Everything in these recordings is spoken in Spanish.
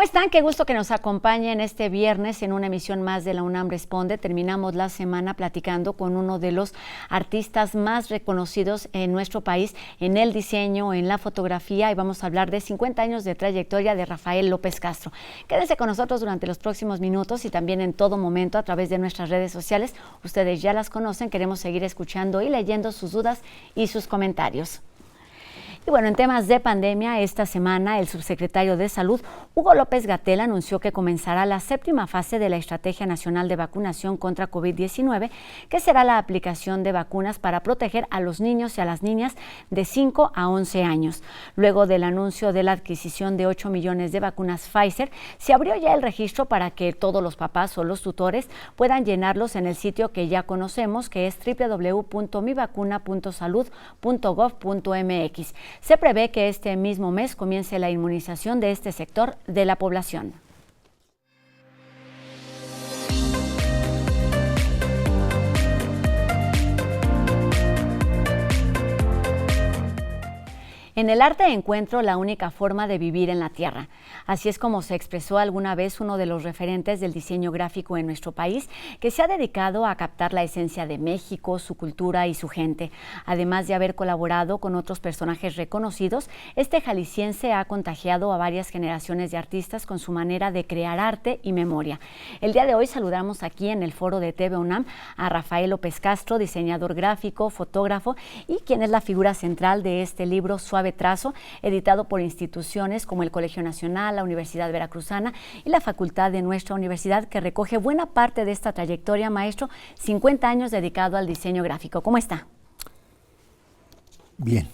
están? Qué gusto que nos acompañen este viernes en una emisión más de La UNAM Responde. Terminamos la semana platicando con uno de los artistas más reconocidos en nuestro país en el diseño, en la fotografía, y vamos a hablar de 50 años de trayectoria de Rafael López Castro. Quédense con nosotros durante los próximos minutos y también en todo momento a través de nuestras redes sociales. Ustedes ya las conocen, queremos seguir escuchando y leyendo sus dudas y sus comentarios. Y bueno, en temas de pandemia, esta semana el subsecretario de Salud, Hugo López-Gatell, anunció que comenzará la 7ª fase de la Estrategia Nacional de Vacunación contra COVID-19, que será la aplicación de vacunas para proteger a los niños y a las niñas de 5 a 11 años. Luego del anuncio de la adquisición de 8 millones de vacunas Pfizer, se abrió ya el registro para que todos los papás o los tutores puedan llenarlos en el sitio que ya conocemos, que es www.mivacuna.salud.gov.mx. Se prevé que este mismo mes comience la inmunización de este sector de la población. En el arte encuentro la única forma de vivir en la tierra. Así es como se expresó alguna vez uno de los referentes del diseño gráfico en nuestro país, que se ha dedicado a captar la esencia de México, su cultura y su gente. Además de haber colaborado con otros personajes reconocidos, este jalisciense ha contagiado a varias generaciones de artistas con su manera de crear arte y memoria. El día de hoy saludamos aquí en el foro de TV UNAM a Rafael López Castro, diseñador gráfico, fotógrafo y quien es la figura central de este libro Suave Trazo, editado por instituciones como el Colegio Nacional, la Universidad Veracruzana y la Facultad de nuestra universidad, que recoge buena parte de esta trayectoria, maestro, 50 años dedicado al diseño gráfico. ¿Cómo está? Bien.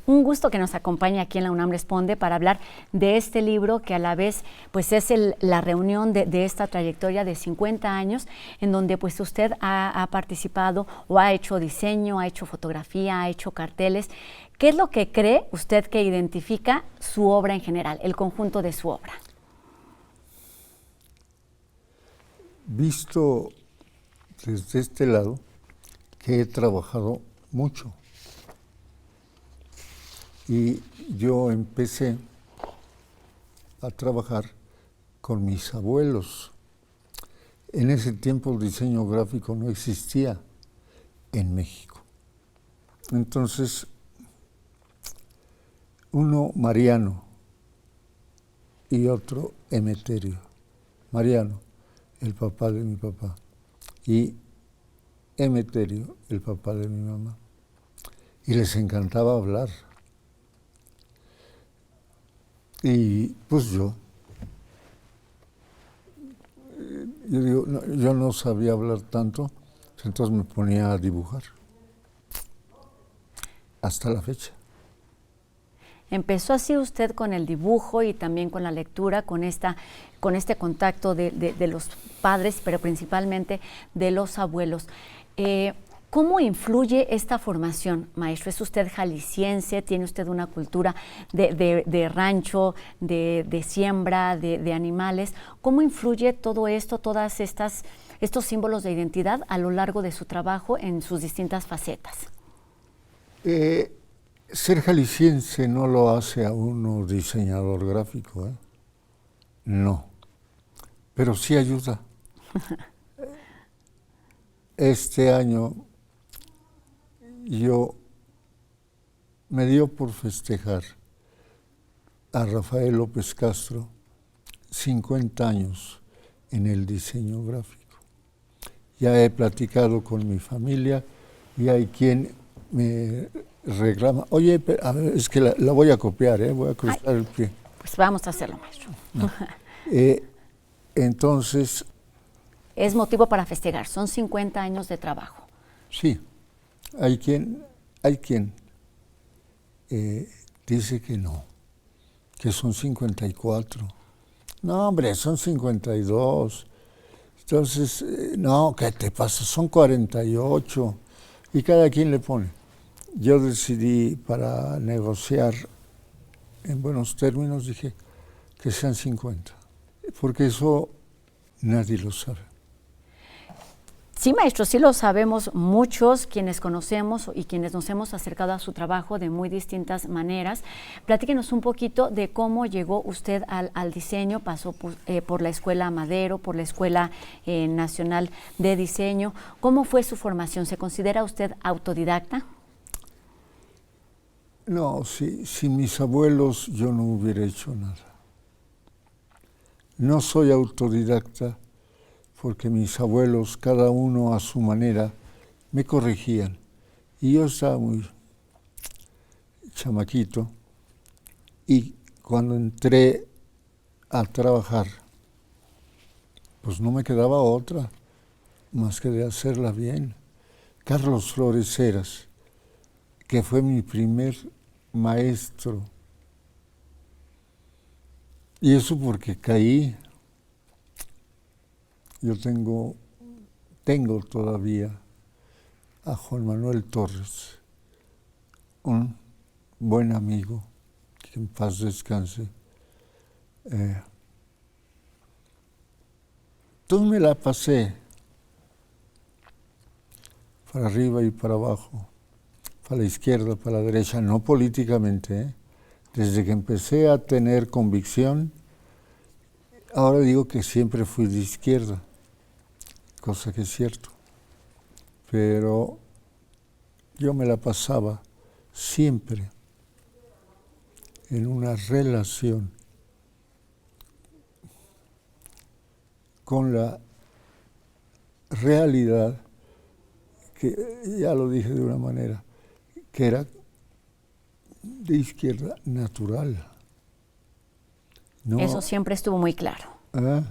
Un gusto que nos acompañe aquí en la UNAM Responde para hablar de este libro que a la vez pues es la reunión de esta trayectoria de 50 años en donde pues usted ha participado o ha hecho diseño, ha hecho fotografía, ha hecho carteles. ¿Qué es lo que cree usted que identifica su obra en general, el conjunto de su obra? Visto desde este lado, que he trabajado mucho. Y yo empecé a trabajar con mis abuelos. En ese tiempo el diseño gráfico no existía en México. Entonces, uno Mariano y otro Emeterio. Mariano, el papá de mi papá, y Emeterio, el papá de mi mamá. Y les encantaba hablar. Y pues yo no sabía hablar tanto, entonces me ponía a dibujar. Hasta la fecha. Empezó así usted con el dibujo y también con la lectura, con este contacto de los padres, pero principalmente de los abuelos. ¿Cómo influye esta formación, maestro? ¿Es usted jalisciense? ¿Tiene usted una cultura de rancho, de siembra, de animales? ¿Cómo influye todo esto, todas estos símbolos de identidad a lo largo de su trabajo en sus distintas facetas? Ser jalisciense no lo hace a uno diseñador gráfico, ¿eh? No, pero sí ayuda. Este año me dio por festejar a Rafael López Castro 50 años en el diseño gráfico. Ya he platicado con mi familia y hay quien me reclama, oye, a ver, es que la voy a copiar, voy a cruzar el pie. Pues vamos a hacerlo, maestro. No. Entonces... Es motivo para festejar, son 50 años de trabajo. Sí, hay quien dice que no, que son 54. No, hombre, son 52. Entonces, no, ¿qué te pasa? Son 48. Y cada quien le pone. Yo decidí, para negociar en buenos términos, dije que sean 50, porque eso nadie lo sabe. Sí, maestro, sí lo sabemos muchos quienes conocemos y quienes nos hemos acercado a su trabajo de muy distintas maneras. Platíquenos un poquito de cómo llegó usted al diseño, pasó por la Escuela Madero, por la Escuela Nacional de Diseño. ¿Cómo fue su formación? ¿Se considera usted autodidacta? No, sin mis abuelos yo no hubiera hecho nada. No soy autodidacta porque mis abuelos, cada uno a su manera, me corregían. Y yo estaba muy chamaquito y cuando entré a trabajar, pues no me quedaba otra más que de hacerla bien. Carlos Flores Heras, que fue mi primer maestro, y eso porque caí. Yo tengo todavía a Juan Manuel Torres, un buen amigo, que en paz descanse. Entonces me la pasé para arriba y para abajo, para la izquierda, para la derecha, no políticamente, ¿eh? Desde que empecé a tener convicción, ahora digo que siempre fui de izquierda, cosa que es cierto, pero yo me la pasaba siempre en una relación con la realidad, que ya lo dije de una manera, que era de izquierda natural. No, Eso siempre estuvo muy claro. ¿eh?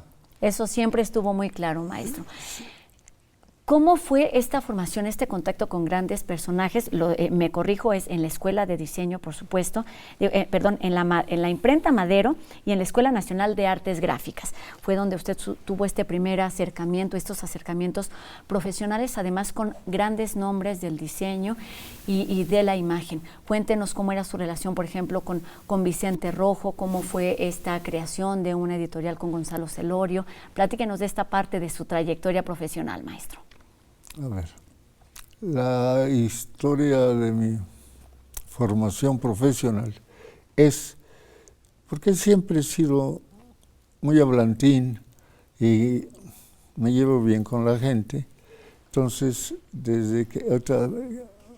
Eso siempre estuvo muy claro, maestro. ¿Cómo fue esta formación, este contacto con grandes personajes? Me corrijo, es en la Escuela de Diseño, por supuesto, en la Imprenta Madero y en la Escuela Nacional de Artes Gráficas. Fue donde usted tuvo este primer acercamiento, estos acercamientos profesionales, además con grandes nombres del diseño y de la imagen. Cuéntenos cómo era su relación, por ejemplo, con Vicente Rojo, cómo fue esta creación de una editorial con Gonzalo Celorio. Platíquenos de esta parte de su trayectoria profesional, maestro. A ver, la historia de mi formación profesional es, porque siempre he sido muy hablantín y me llevo bien con la gente, entonces desde que otra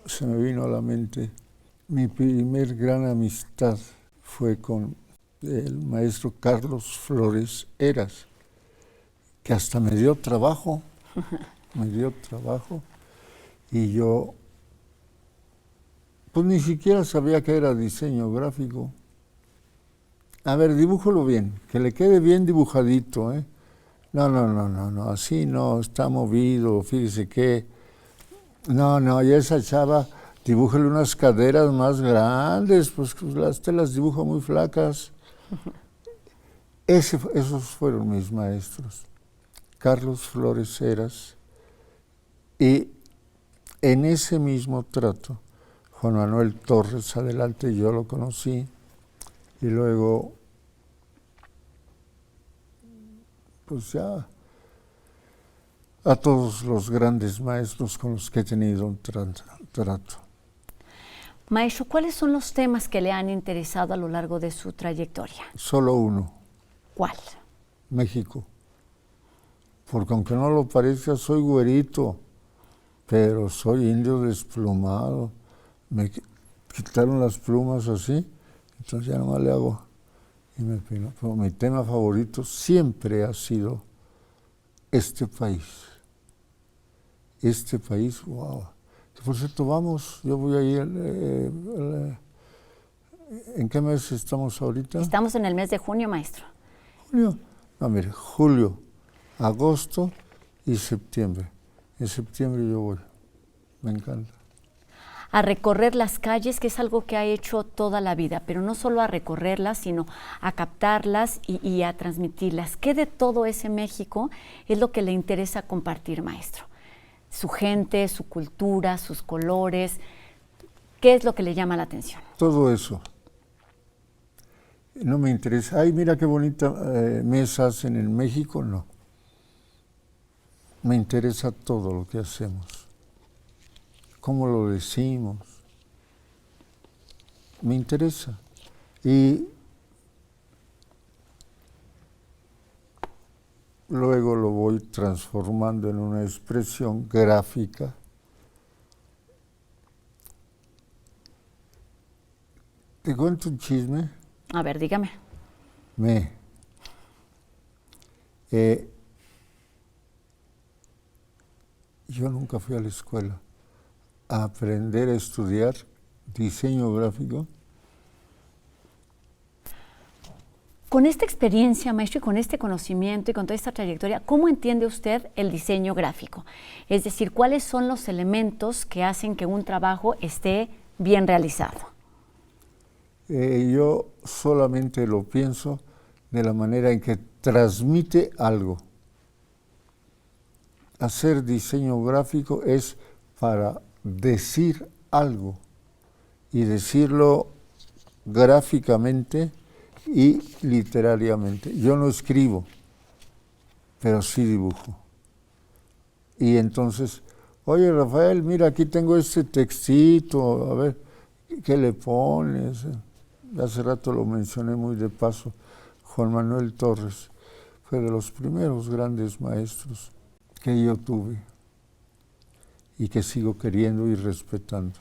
se me vino a la mente, mi primer gran amistad fue con el maestro Carlos Flores Heras, que hasta me dio trabajo. Y yo pues ni siquiera sabía que era diseño gráfico. A ver, dibújalo bien, que le quede bien dibujadito, ¿eh? No, así no, está movido, fíjese que... No, y esa chava, dibújale unas caderas más grandes, pues te las dibujo muy flacas. Esos fueron mis maestros, Carlos Flores Heras. Y en ese mismo trato, Juan Manuel Torres, adelante, yo lo conocí, y luego, pues ya, a todos los grandes maestros con los que he tenido un trato. Maestro, ¿cuáles son los temas que le han interesado a lo largo de su trayectoria? Solo uno. ¿Cuál? México. Porque aunque no lo parezca, soy güerito, pero soy indio desplumado. Me quitaron las plumas así, entonces ya nomás le hago y me peino. Pero mi tema favorito siempre ha sido este país. Este país, wow. Por cierto, yo voy a ir, ¿en qué mes estamos ahorita? Estamos en el mes de junio, maestro. Junio. No, mire, julio, agosto y septiembre. En septiembre yo voy, me encanta. A recorrer las calles, que es algo que ha hecho toda la vida, pero no solo a recorrerlas, sino a captarlas y a transmitirlas. ¿Qué de todo ese México es lo que le interesa compartir, maestro? Su gente, su cultura, sus colores, ¿qué es lo que le llama la atención? Todo eso. No me interesa. Ay, mira qué bonita mesa hacen en México, no. me interesa todo lo que hacemos, cómo lo decimos, me interesa. Y luego lo voy transformando en una expresión gráfica. ¿Te cuento un chisme? A ver, dígame. Yo nunca fui a la escuela a aprender a estudiar diseño gráfico. Con esta experiencia, maestro, y con este conocimiento y con toda esta trayectoria, ¿cómo entiende usted el diseño gráfico? Es decir, ¿cuáles son los elementos que hacen que un trabajo esté bien realizado? Yo solamente lo pienso de la manera en que transmite algo. Hacer diseño gráfico es para decir algo y decirlo gráficamente y literariamente. Yo no escribo, pero sí dibujo. Y entonces, oye Rafael, mira, aquí tengo este textito, a ver, ¿qué le pones? Hace rato lo mencioné muy de paso, Juan Manuel Torres fue de los primeros grandes maestros que yo tuve y que sigo queriendo y respetando.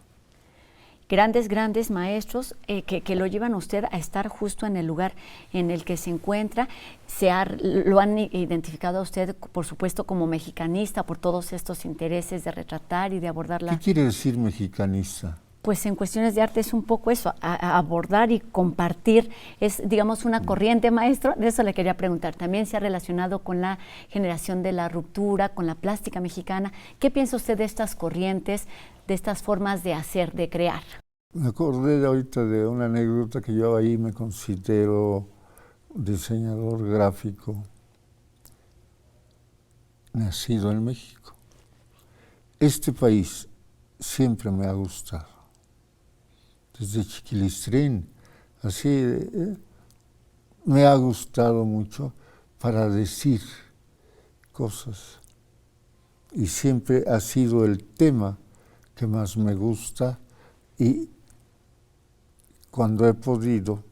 Grandes maestros que lo llevan a usted a estar justo en el lugar en el que se encuentra. Lo han identificado a usted, por supuesto, como mexicanista por todos estos intereses de retratar y de abordar la... ¿Qué quiere decir mexicanista? Pues en cuestiones de arte es un poco eso, a abordar y compartir, es digamos una corriente, maestro. De eso le quería preguntar, también se ha relacionado con la generación de la ruptura, con la plástica mexicana. ¿Qué piensa usted de estas corrientes, de estas formas de hacer, de crear? Me acordé de ahorita de una anécdota que yo ahí me considero diseñador gráfico, nacido en México. Este país siempre me ha gustado. Desde chiquilistrín, así me ha gustado mucho para decir cosas. Y siempre ha sido el tema que más me gusta y cuando he podido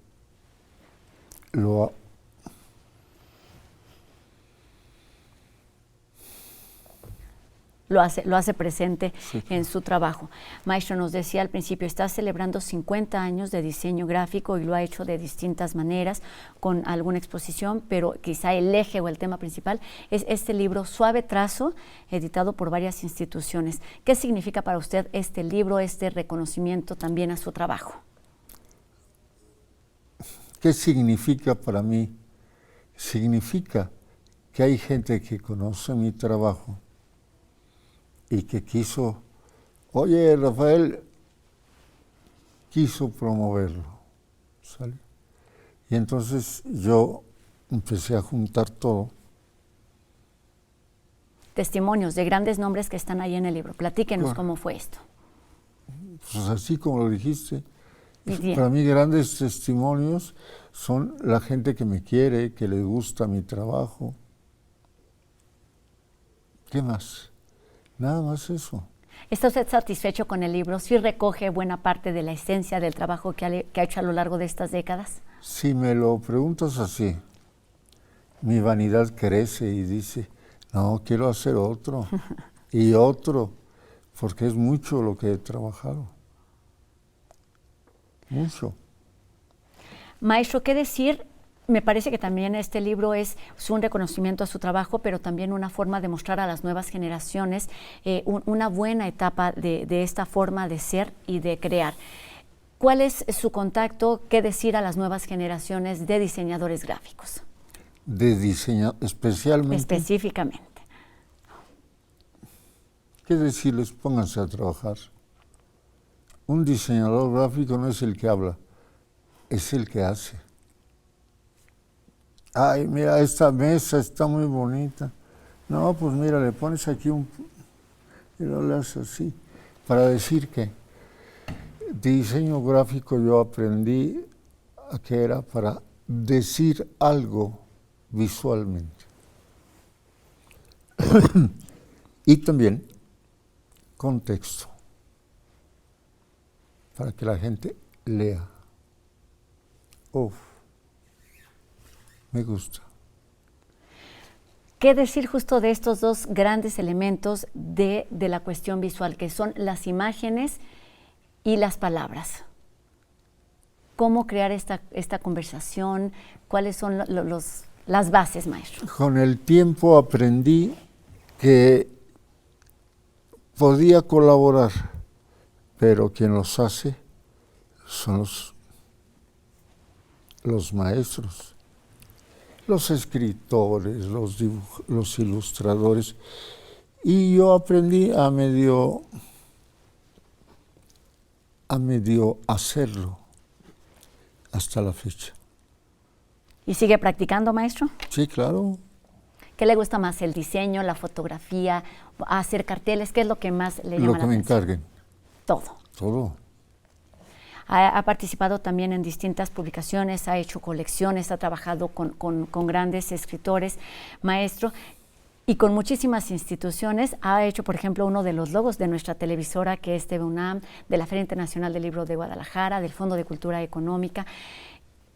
lo hace presente en su trabajo. Maestro, nos decía al principio, está celebrando 50 años de diseño gráfico y lo ha hecho de distintas maneras, con alguna exposición, pero quizá el eje o el tema principal es este libro Suave Trazo, editado por varias instituciones. ¿Qué significa para usted este libro, este reconocimiento también a su trabajo? ¿Qué significa para mí? Significa que hay gente que conoce mi trabajo y que quiso, oye, Rafael, quiso promoverlo, ¿sale? Y entonces yo empecé a juntar todo. Testimonios de grandes nombres que están ahí en el libro. Platíquenos cómo fue esto. Pues así como lo dijiste, para mí grandes testimonios son la gente que me quiere, que le gusta mi trabajo. ¿Qué más? Nada más eso. ¿Está usted satisfecho con el libro? ¿Sí recoge buena parte de la esencia del trabajo que ha hecho a lo largo de estas décadas? Si me lo preguntas así, mi vanidad crece y dice, no, quiero hacer otro y otro, porque es mucho lo que he trabajado. Mucho. Maestro, ¿qué decir? Me parece que también este libro es un reconocimiento a su trabajo, pero también una forma de mostrar a las nuevas generaciones una buena etapa de esta forma de ser y de crear. ¿Cuál es su contacto? ¿Qué decir a las nuevas generaciones de diseñadores gráficos? De diseño, especialmente. Específicamente. ¿Qué decirles? Pónganse a trabajar. Un diseñador gráfico no es el que habla, es el que hace. Ay, mira, esta mesa está muy bonita. No, pues mira, le pones aquí y lo le haces así. Para decir que diseño gráfico yo aprendí a que era para decir algo visualmente. Y también contexto, para que la gente lea. Uf, me gusta. ¿Qué decir justo de estos dos grandes elementos de la cuestión visual, que son las imágenes y las palabras? ¿Cómo crear esta conversación? ¿Cuáles son las bases, maestro? Con el tiempo aprendí que podía colaborar, pero quien los hace son los maestros, los escritores, los ilustradores. Y yo aprendí a medio hacerlo hasta la fecha. ¿Y sigue practicando, maestro? Sí, claro. ¿Qué le gusta más, el diseño, la fotografía, hacer carteles? ¿Qué es lo que más le llama la atención? Lo que me encarguen. Todo. Todo. Ha participado también en distintas publicaciones, ha hecho colecciones, ha trabajado con grandes escritores, maestro, y con muchísimas instituciones. Ha hecho, por ejemplo, uno de los logos de nuestra televisora, que es TV UNAM, de la Feria Internacional del Libro de Guadalajara, del Fondo de Cultura Económica.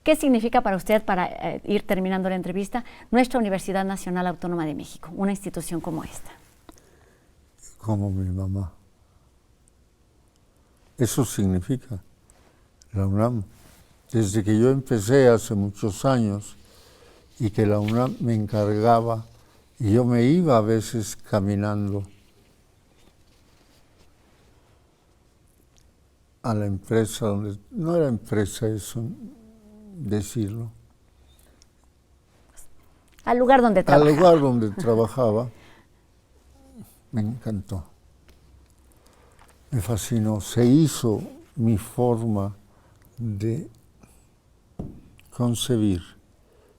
¿Qué significa para usted, para ir terminando la entrevista, nuestra Universidad Nacional Autónoma de México, una institución como esta? Como mi mamá. Eso significa la UNAM. Desde que yo empecé hace muchos años y que la UNAM me encargaba, y yo me iba a veces caminando a la empresa, donde no era empresa eso, decirlo. Al lugar donde trabajaba. Al lugar donde trabajaba, me encantó. Me fascinó. Se hizo mi forma de concebir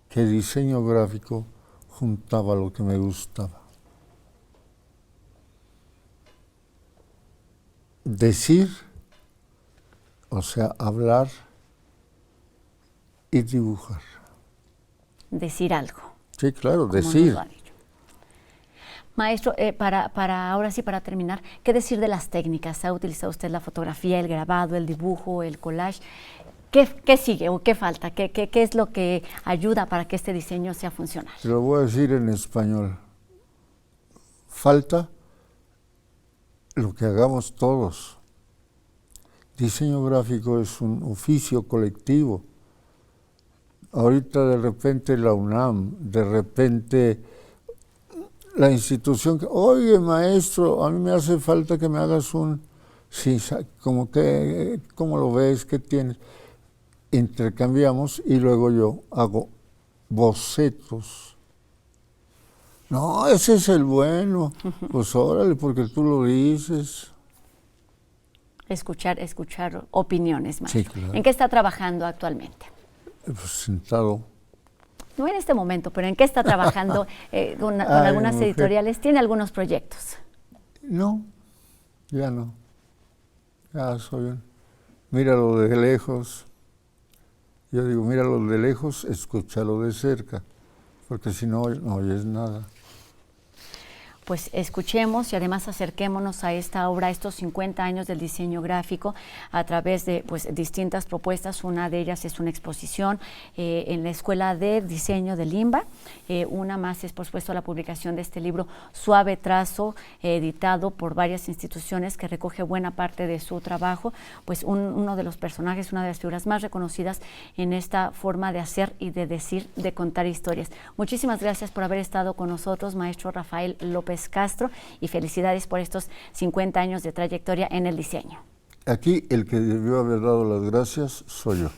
que el diseño gráfico juntaba lo que me gustaba. Decir, o sea, hablar y dibujar. Decir algo. Sí, claro, decir. Maestro, para ahora sí, para terminar, ¿qué decir de las técnicas? ¿Ha utilizado usted la fotografía, el grabado, el dibujo, el collage? ¿Qué sigue o qué falta? ¿Qué es lo que ayuda para que este diseño sea funcional? Te lo voy a decir en español. Falta lo que hagamos todos. Diseño gráfico es un oficio colectivo. Ahorita de repente la UNAM, de repente la institución que, oye maestro, a mí me hace falta que me hagas sí, como que, ¿cómo lo ves? ¿Qué tienes? Intercambiamos y luego yo hago bocetos. No, ese es el bueno. Pues órale, porque tú lo dices. Escuchar opiniones, maestro. Sí, claro. ¿En qué está trabajando actualmente? Pues sentado. No en este momento, pero ¿en qué está trabajando con algunas editoriales? ¿Tiene algunos proyectos? No, ya no. Ya soy míralo de lejos. Yo digo, míralo de lejos, escúchalo de cerca, porque si no, no oyes nada. Pues escuchemos y además acerquémonos a esta obra, a estos 50 años del diseño gráfico, a través de distintas propuestas. Una de ellas es una exposición en la Escuela de Diseño de Limba. Una más es, por supuesto, la publicación de este libro Suave Trazo, editado por varias instituciones, que recoge buena parte de su trabajo. Pues uno de los personajes, una de las figuras más reconocidas en esta forma de hacer y de decir, de contar historias. Muchísimas gracias por haber estado con nosotros, maestro Rafael López Castro, y felicidades por estos 50 años de trayectoria en el diseño. Aquí el que debió haber dado las gracias soy yo.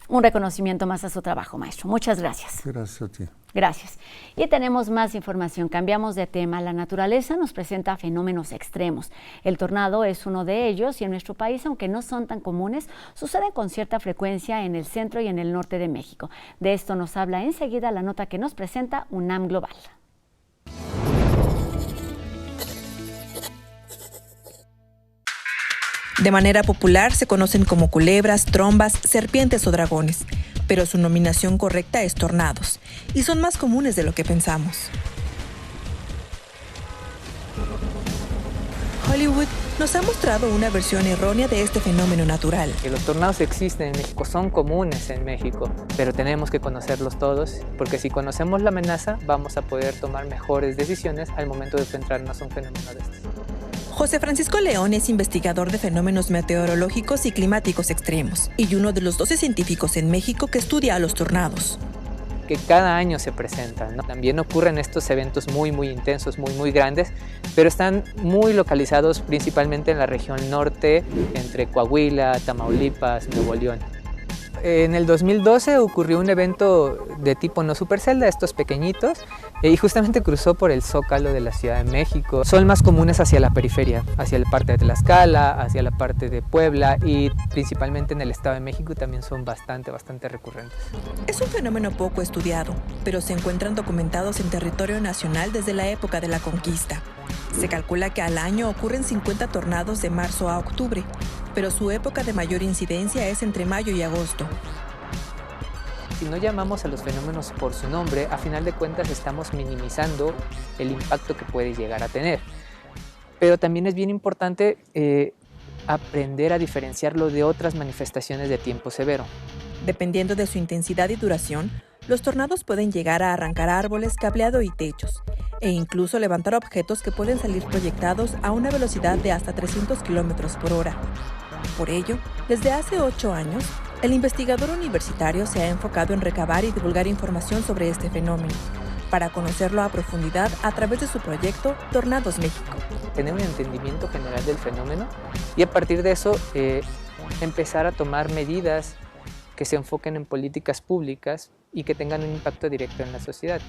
Un reconocimiento más a su trabajo, maestro. Muchas gracias. Gracias a ti. Gracias. Y tenemos más información. Cambiamos de tema. La naturaleza nos presenta fenómenos extremos. El tornado es uno de ellos y en nuestro país, aunque no son tan comunes, suceden con cierta frecuencia en el centro y en el norte de México. De esto nos habla enseguida la nota que nos presenta UNAM Global. De manera popular se conocen como culebras, trombas, serpientes o dragones, pero su nominación correcta es tornados, y son más comunes de lo que pensamos. Hollywood nos ha mostrado una versión errónea de este fenómeno natural. Que los tornados existen en México, son comunes en México, pero tenemos que conocerlos todos, porque si conocemos la amenaza, vamos a poder tomar mejores decisiones al momento de enfrentarnos a un fenómeno de estos. José Francisco León es investigador de fenómenos meteorológicos y climáticos extremos y uno de los 12 científicos en México que estudia a los tornados. Que cada año se presentan, ¿no? También ocurren estos eventos muy intensos, muy grandes, pero están muy localizados principalmente en la región norte, entre Coahuila, Tamaulipas, Nuevo León. En el 2012 ocurrió un evento de tipo no supercelda, estos pequeñitos, y justamente cruzó por el Zócalo de la Ciudad de México. Son más comunes hacia la periferia, hacia la parte de Tlaxcala, hacia la parte de Puebla y principalmente en el Estado de México también son bastante recurrentes. Es un fenómeno poco estudiado, pero se encuentran documentados en territorio nacional desde la época de la conquista. Se calcula que al año ocurren 50 tornados de marzo a octubre, pero su época de mayor incidencia es entre mayo y agosto. Si no llamamos a los fenómenos por su nombre, a final de cuentas estamos minimizando el impacto que puede llegar a tener. Pero también es bien importante aprender a diferenciarlo de otras manifestaciones de tiempo severo. Dependiendo de su intensidad y duración, los tornados pueden llegar a arrancar árboles, cableado y techos, e incluso levantar objetos que pueden salir proyectados a una velocidad de hasta 300 km/h. Por ello, desde hace 8 años, el investigador universitario se ha enfocado en recabar y divulgar información sobre este fenómeno, para conocerlo a profundidad a través de su proyecto Tornados México. Tener un entendimiento general del fenómeno y a partir de eso empezar a tomar medidas que se enfoquen en políticas públicas y que tengan un impacto directo en la sociedad.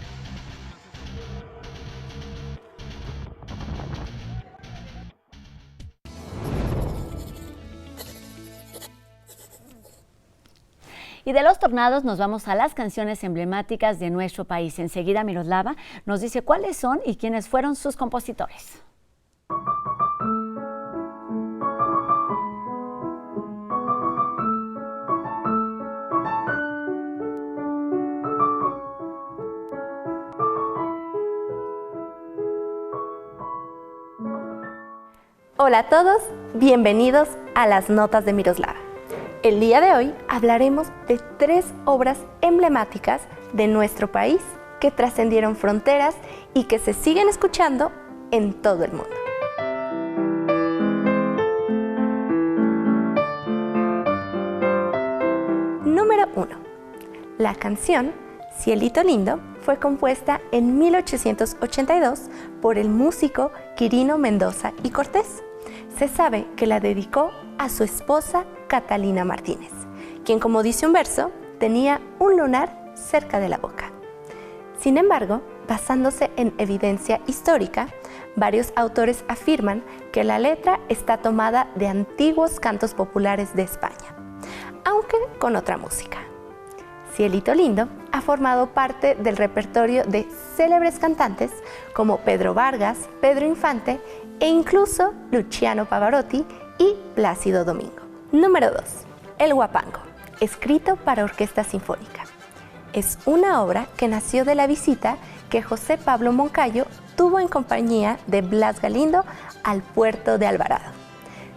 Y de los tornados nos vamos a las canciones emblemáticas de nuestro país. Enseguida Miroslava nos dice cuáles son y quiénes fueron sus compositores. Hola a todos, bienvenidos a las Notas de Miroslava. El día de hoy hablaremos de 3 obras emblemáticas de nuestro país que trascendieron fronteras y que se siguen escuchando en todo el mundo. Número 1. La canción Cielito Lindo fue compuesta en 1882 por el músico Quirino Mendoza y Cortés. Se sabe que la dedicó a su esposa Catalina Martínez, quien, como dice un verso, tenía un lunar cerca de la boca. Sin embargo, basándose en evidencia histórica, varios autores afirman que la letra está tomada de antiguos cantos populares de España, aunque con otra música. Cielito Lindo ha formado parte del repertorio de célebres cantantes como Pedro Vargas, Pedro Infante e incluso Luciano Pavarotti y Plácido Domingo. Número 2. El Huapango, escrito para orquesta sinfónica. Es una obra que nació de la visita que José Pablo Moncayo tuvo en compañía de Blas Galindo al puerto de Alvarado.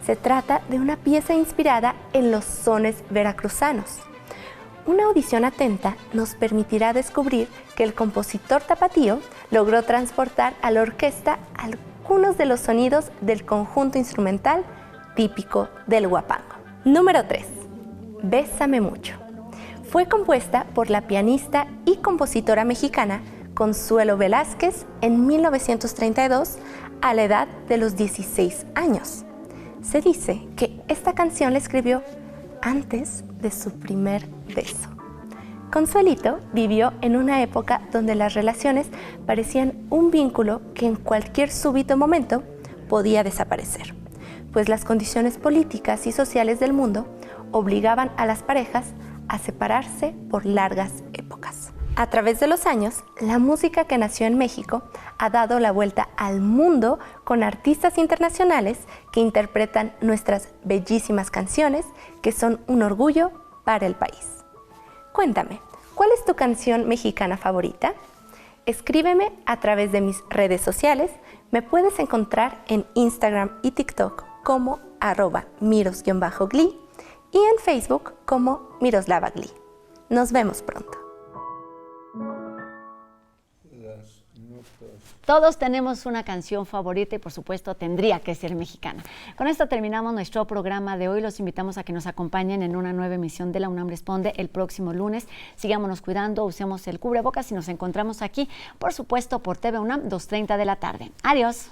Se trata de una pieza inspirada en los sones veracruzanos. Una audición atenta nos permitirá descubrir que el compositor tapatío logró transportar a la orquesta algunos de los sonidos del conjunto instrumental típico del huapango. Número 3. Bésame mucho. Fue compuesta por la pianista y compositora mexicana Consuelo Velázquez en 1932 a la edad de los 16 años. Se dice que esta canción la escribió antes de su primer beso. Consuelito vivió en una época donde las relaciones parecían un vínculo que en cualquier súbito momento podía desaparecer, pues las condiciones políticas y sociales del mundo obligaban a las parejas a separarse por largas épocas. A través de los años, la música que nació en México ha dado la vuelta al mundo con artistas internacionales que interpretan nuestras bellísimas canciones, que son un orgullo para el país. Cuéntame, ¿cuál es tu canción mexicana favorita? Escríbeme a través de mis redes sociales, Me puedes encontrar en Instagram y TikTok como @miros_gli y en Facebook como Miroslava Gli. Nos vemos pronto. Todos tenemos una canción favorita y por supuesto tendría que ser mexicana. Con esto terminamos nuestro programa de hoy. Los invitamos a que nos acompañen en una nueva emisión de La UNAM Responde el próximo lunes. Sigámonos cuidando, usemos el cubrebocas y nos encontramos aquí, por supuesto, por TV UNAM, 2:30 de la tarde. Adiós.